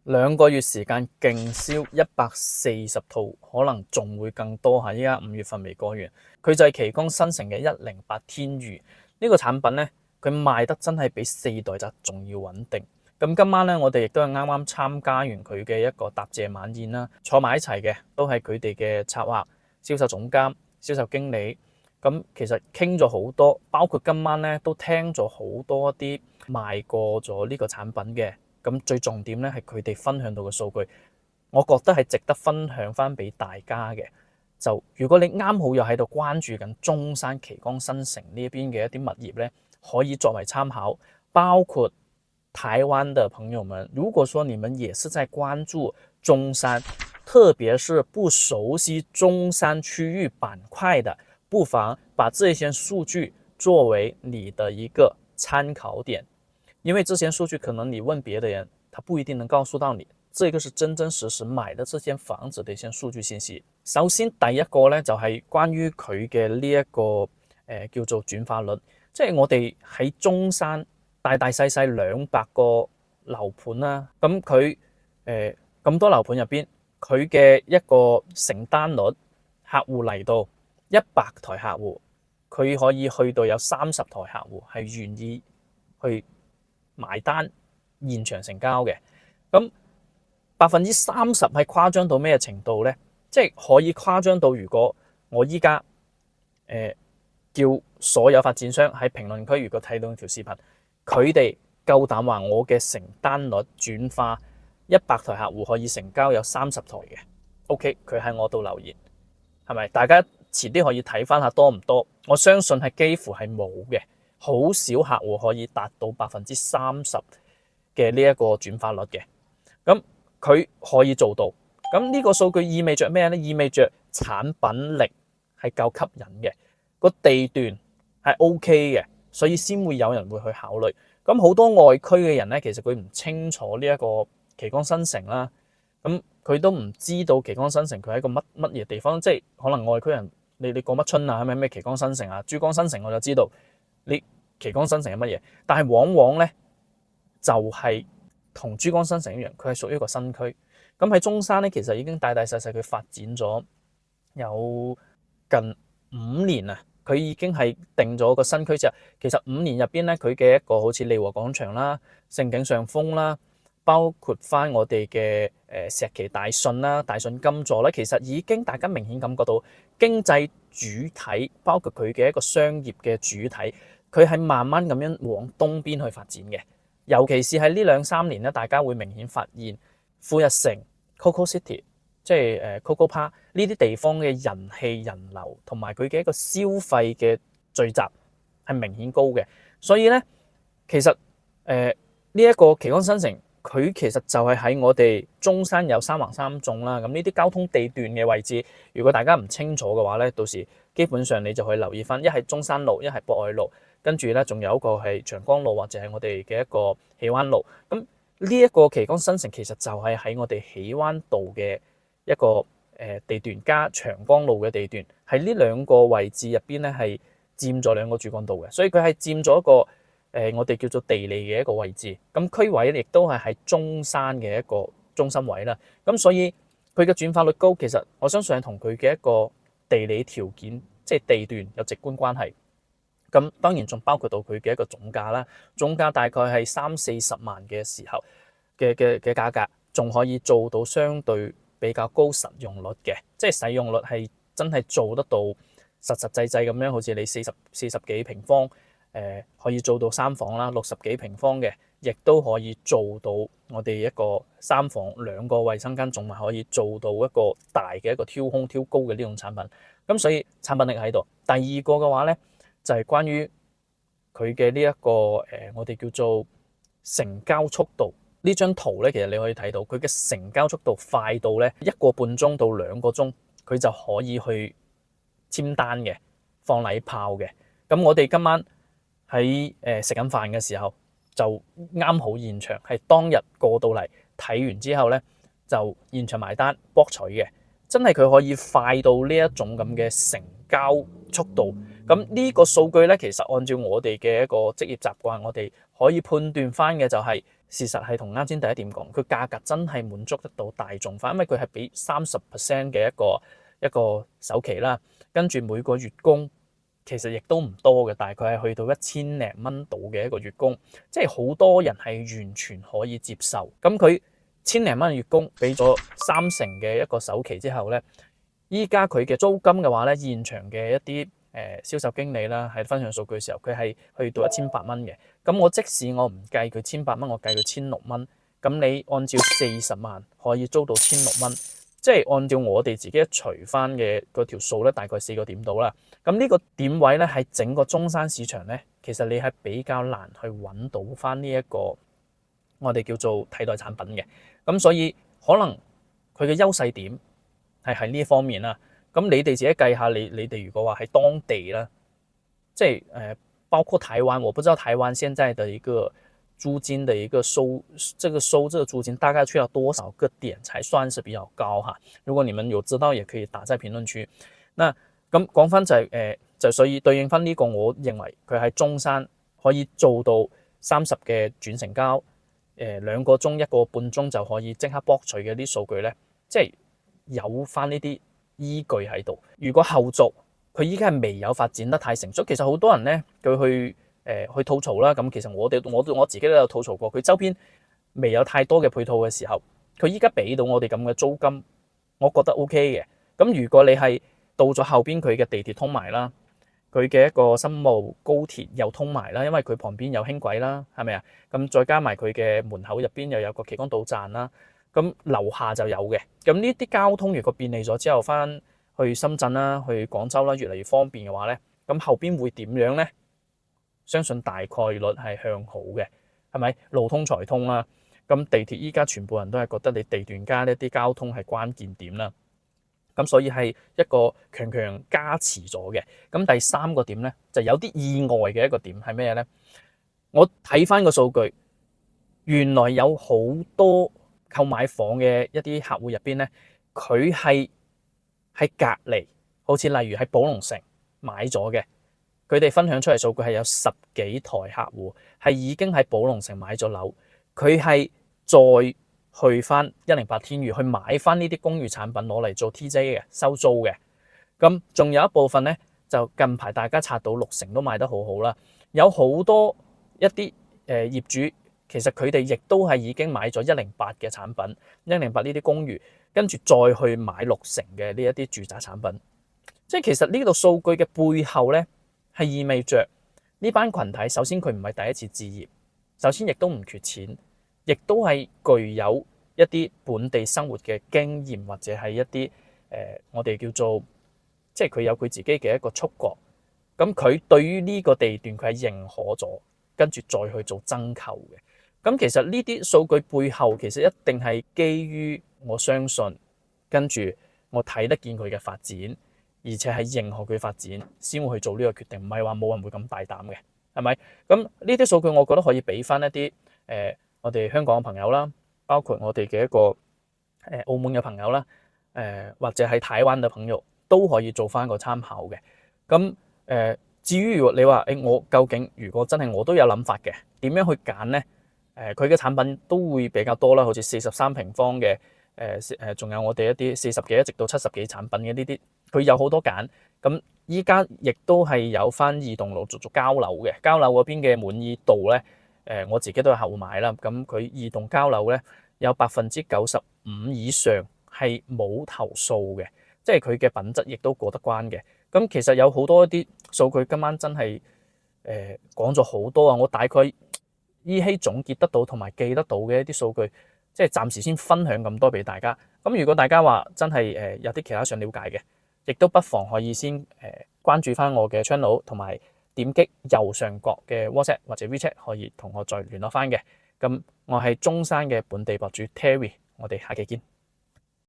2個月時間勁銷140套，可能仲會更多嚇。依家5月份未過完，佢就係奇光新城嘅108天馭呢個產品咧，佢賣得真係比4代集仲要穩定。咁今晚咧，我哋亦都係啱啱參加完佢嘅一個答謝晚宴啦，坐埋一齊嘅都係佢哋嘅策劃、銷售總監、銷售經理。咁其實傾咗好多，包括今晚咧都聽咗好多啲賣過咗呢個產品嘅。咁最重點咧係佢哋分享到嘅數據，我覺得係值得分享翻俾大家嘅。就如果你啱好又喺度關注緊中山奇光新城呢邊嘅一啲物業咧，可以作為參考。包括台灣的朋友們，如果說你們也是在關注中山，特別是不熟悉中山區域板塊的，不妨把這些數據作為你的一個參考點。因為這些數據可能你問別的人，他不一定能告訴到你，這個是真真實實買的這間房子的一些數據信息。首先第一個咧就係關於佢嘅呢一個叫做轉化率，即係我哋喺中山大大細細200個樓盤啦，咁佢咁多樓盤入邊，佢嘅一個承單率，客戶嚟到100台客戶，佢可以去到有30台客戶係願意去埋單現場成交嘅。咁30%係誇張到咩程度呢？即係可以誇張到，如果我依家叫所有發展商喺評論區，如果睇到條視頻，佢哋夠膽話我嘅承單率轉化100台客戶可以成交有30台嘅。OK， 佢喺我度留言，係咪？大家遲啲可以睇翻下多唔多？我相信係幾乎係冇嘅。好少客戶可以達到30%嘅呢一個轉化率嘅，咁佢可以做到。咁呢個數據意味着咩呢？意味着產品力係夠吸引嘅，個地段係 OK 嘅，所以先會有人會去考慮。咁好多外區嘅人呢，其實佢唔清楚呢一個奇光新城啦，咁佢都唔知道奇光新城佢係一個乜嘢地方，即係可能外區人你過乜春啊，係咪咩奇光新城啊、珠江新城，我就知道。你奇光新城係乜嘢？但係往往咧就係同珠江新城一樣，佢係屬於一個新區。咁喺中山咧，其實已經大大細細佢發展咗有近5年啊。佢已經係定咗個新區之後，其實5年入邊咧，佢嘅一個好似利和廣場啦、盛景上風啦，包括翻我哋嘅石岐大信啦、大信金座啦，其實已經大家明顯感覺到經濟主體，包括佢嘅一個商業嘅主體。佢係慢慢咁樣往東邊去發展嘅，尤其是喺呢2-3年咧，大家會明顯發現富日城、Coco City， 即係Coco Park 呢啲地方嘅人氣人流同埋佢嘅一個消費嘅聚集係明顯高嘅。所以咧，其實呢一個奇光新城，佢其實就係喺我哋中山有3橫3縱啦。咁呢啲交通地段嘅位置，如果大家唔清楚嘅話咧，到時基本上你就可以留意翻，一係中山路，一係博愛路。跟住咧，仲有一個係長江路或者係我哋嘅一個喜灣路。咁呢一個奇光新城其實就係喺我哋喜灣道嘅一個地段加長江路嘅地段，喺呢2個位置入邊咧係佔咗2個主幹道嘅，所以佢係佔咗一個我哋叫做地理嘅一個位置。咁區位亦都係喺中山嘅一個中心位啦。咁所以佢嘅轉化率高，其實我相信係同佢嘅一個地理條件，即係地段有直觀關係。咁當然仲包括到佢嘅一個總價啦，總價大概係30-40萬嘅時候嘅價格，仲可以做到相對比較高實用率嘅，即係使用率係真係做得到實際咁樣，好似你40幾平方可以做到3房啦，60幾平方嘅，亦都可以做到我哋一個3房2個衛生間，仲係可以做到一個大嘅一個挑空挑高嘅呢種產品。咁所以產品力喺度。第二個嘅話咧，就係關於佢嘅呢一個我哋叫做成交速度。呢張圖咧，其實你可以睇到佢嘅成交速度快到咧1個半鐘到2個鐘，佢就可以去簽單嘅，放禮炮嘅。咁我哋今晚喺食緊飯嘅時候，就啱好現場係當日過到嚟睇完之後咧，就現場埋單博取嘅。真係佢可以快到呢一種咁嘅成交速度。咁呢個數據咧，其實按照我哋嘅一個職業習慣，我哋可以判斷翻嘅就係事實係同啱先第一點講，佢價格真係滿足得到大眾化，因為佢係俾30% 嘅一個首期啦，跟住每個月供其實亦都唔多嘅，大概係去到1000零蚊度嘅一個月供，即係好多人係完全可以接受。咁佢1000零蚊月供，俾咗30%嘅一個首期之後咧，依家佢嘅租金嘅話咧，現場嘅一啲銷售經理啦，喺分享數據嘅時候，佢係去到1800蚊嘅。咁我即使我唔計佢1800蚊，我計佢1600蚊，咁你按照40萬可以租到1600蚊，即係按照我哋自己一除翻嘅嗰條數咧，大概4個點到啦。咁呢個點位咧，喺整個中山市場咧，其實你係比較難去揾到翻呢一個我哋叫做替代產品嘅。咁所以可能佢嘅優勢點係喺呢一方面啦。咁你哋自己計下，你哋如果話喺當地啦，即係包括台灣，我不知道台灣現在的一個租金的一個這個租金大概需要多少個點才算是比較高哈？如果你們有知道，也可以打在評論區。那咁講翻就所以對應翻呢個，我認為佢喺中山可以做到30嘅轉成交，2個鐘1個半鐘就可以即刻博取嘅啲數據咧，即係有翻呢啲依據喺度。如果後續佢依家係未有發展得太成熟，其實好多人咧佢去吐槽啦。咁其實我自己都有吐槽過，佢周邊未有太多嘅配套嘅時候，佢依家俾到我哋咁嘅租金，我覺得 OK 嘅。咁如果你係到咗後邊佢嘅地鐵通埋啦，佢嘅一個深澳高鐵又通埋啦，因為佢旁邊有輕軌啦，係咪啊？咁再加埋佢嘅門口入邊又有個旗杆島站啦，咁樓下就有嘅。咁呢啲交通如果便利咗之後，翻去深圳啦、去廣州啦，越嚟越方便嘅話咧，咁後邊會點樣咧？相信大概率係向好嘅，係咪？路通財通啦，咁地鐵依家全部人都係覺得你地段加呢啲交通係關鍵點啦。咁所以係一個強強加持咗嘅。咁第3個點咧，就有啲意外嘅一個點係咩咧？我睇翻個數據，原來有好多購買房嘅一啲客戶入邊咧，佢係喺隔離，好似例如喺寶龍城買咗嘅，佢哋分享出嚟數據係有10幾台客戶係已經喺寶龍城買咗樓，佢係再去翻108天譽去買翻呢啲公寓產品攞嚟做 TJ 嘅收租嘅。咁仲有一部分咧，就近排大家刷到6成都賣得好好啦。有好多一啲業主，其實佢哋亦都係已經買咗108嘅產品，108呢啲公寓，跟住再去買6成嘅呢一啲住宅產品。即係其實呢度數據嘅背後咧，係意味着呢班群體首先佢唔係第一次置業，首先亦都唔缺錢。亦都係具有一啲本地生活嘅經驗，或者係一啲我哋叫做即係佢有佢自己嘅一個觸覺。咁佢對於呢個地段佢係認可咗，跟住再去做增購嘅。咁其實呢啲數據背後其實一定係基於我相信，跟住我睇得見佢嘅發展，而且係認可佢發展先會去做呢個決定，唔係話冇人會咁大膽嘅，係咪？咁呢啲數據我覺得可以俾翻一啲我哋香港嘅朋友啦，包括我哋嘅一個澳門嘅朋友啦，或者係台灣嘅朋友都可以做翻個參考嘅。咁至於如果你話我究竟如果真係我都有諗法嘅，點樣去揀咧？佢嘅產品都會比較多啦，好似43平方嘅仲有我哋一啲40幾一直到70幾產品嘅呢啲，佢有好多揀。咁依家亦都係有翻2棟陸續交樓嘅，交樓嗰邊嘅滿意度咧。我自己都有客戶買啦，咁佢2棟交樓咧有95%以上係冇投訴嘅，即係佢嘅品質亦都過得關嘅。咁其實有好多一啲數據，今晚真係講咗好多啊！我大概依稀總結得到同埋記得到嘅一啲數據，即係暫時先分享咁多俾大家。咁如果大家話真係有啲其他想了解嘅，亦都不妨可以先關注翻我嘅 channel 同埋。點擊右上角嘅 WhatsApp 或者 WeChat 可以同我再聯絡翻嘅。咁我係中山嘅本地博主 Terry，我哋下期見。